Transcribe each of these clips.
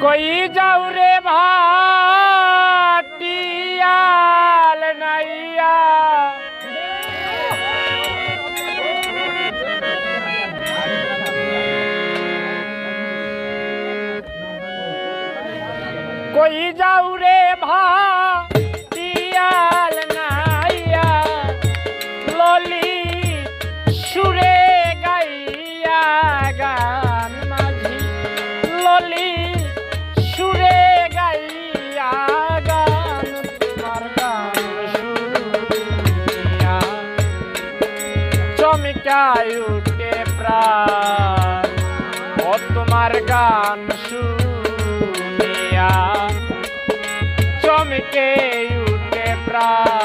কই যাও রে ভাটিয়াল নাইয়া কই যাও রে ভাটিয়াল নাইয়া ললি সুরে গাইয়া গান মাঝি ললি সুরে গাইয়া গান তোমার গান শুনিয়া চমকায় উঠে প্রাণ ও তোমার গান শুনিয়া চমকে উঠে প্রাণ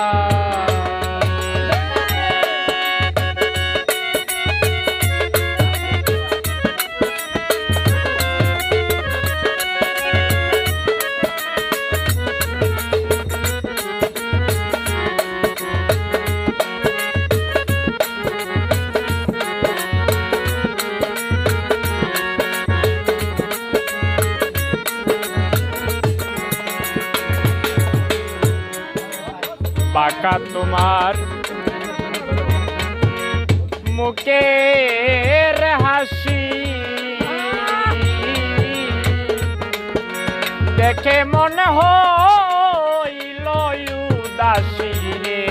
বাঁকা তোমার মুখের হাসি দেখে মনে হইল উদাসী রে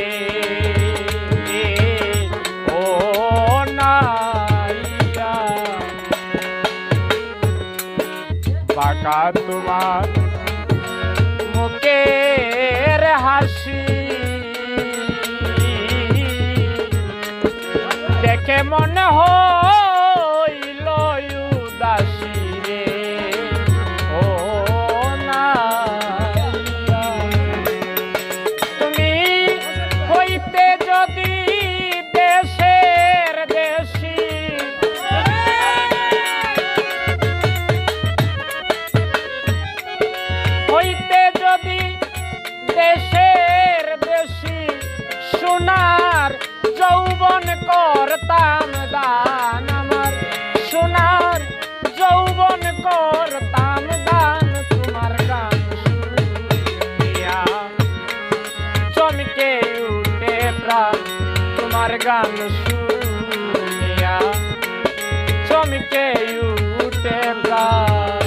ও নাইয়া বাঁকা তোমার মুখের হাসি দেখে মনে হইল উদাসী রে ও নাইয়া তুমি হইতে যদি দেশের দেশি হইতে যদি দেশের দেশি সোনার যৌবন করতাম দান আমার সোনার যৌবন করতাম দান তোমার গান শুনিয়া চমকে উঠে প্রাণ তোমার গান শুনিয়া চমকে উঠে প্রাণ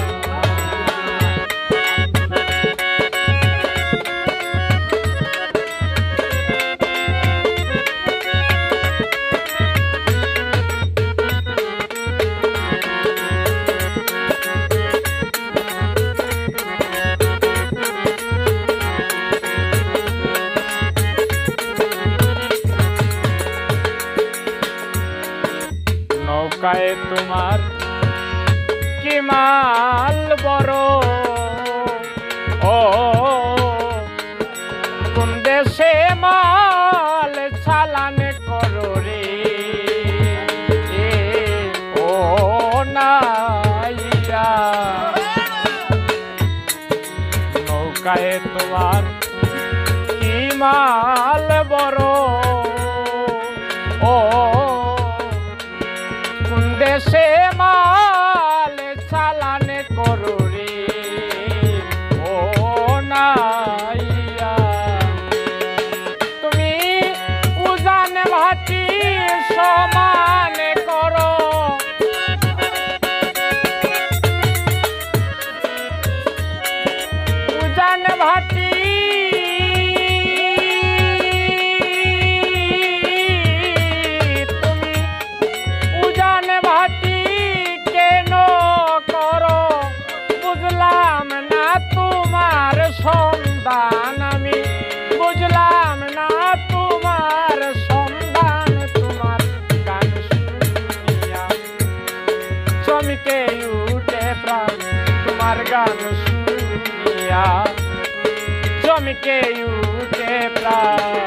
নৌকায় তোমার কি মাল বড় ও কোন দেশে মাল চালান করো রে ও নাইয়া নৌকায় তোমার কি মাল বড় ও দেশে মাল চালান করো রে ও নাইয়া তুমি উজান ভাটি সমান করো উজান ভাটি সন্ধান আমি বুঝলাম না তোমার সন্ধান তোমার গান শুনিয়া চমকে উঠে প্রাণ তোমার গান শুনিয়া চমকে উঠে প্রাণ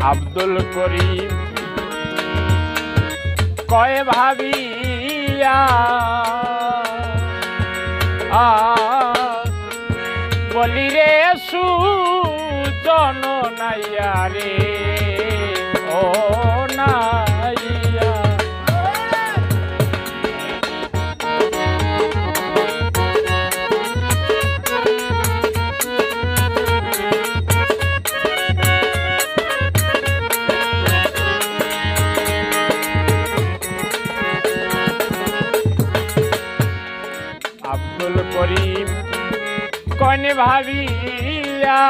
আব্দুল করিম কয়ে ভাবিয়া বলি রে সুজন নাইয়া রে ও নাইয়া আব্দুল করিম কনে ভাবিয়া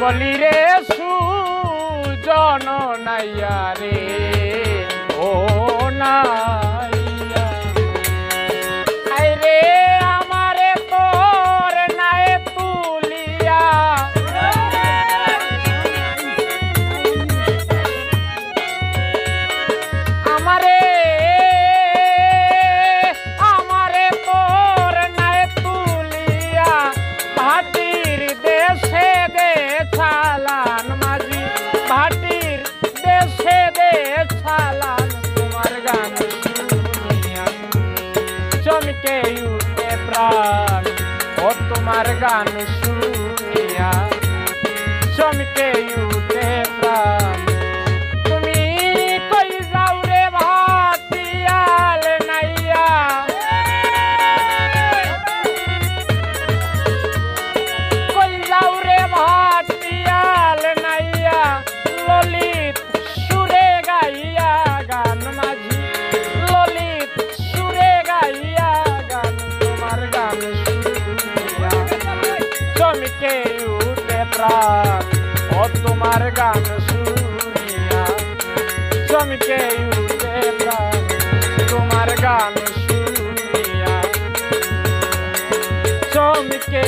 বলি রে সুজন নাইয়া রে ও নাইয়া আই রে আমারে তোর নাই তুলিয়া আমারে ভাটির দেশে দে ছালান মাঝি ভাটির দেশে দে ছালান তোমার গান শুনিয়া চমকে উঠে প্রাণ ও তোমার গান শুনিয়া চমকে উঠে প্রাণ তুমি কই যাও রে ভাটিয়াল নাইয়া ভাটিয়াল নাইয়া ললিত সুরে গাইয়া গান মাঝি ললিত সুরে গাইয়া গান তোমার গান শুনিয়া চমকে উঠে প্রাণ ও তোমার গান শুনিয়া চমকে উঠে প্রাণ তোমার গান শুনিয়া চমকে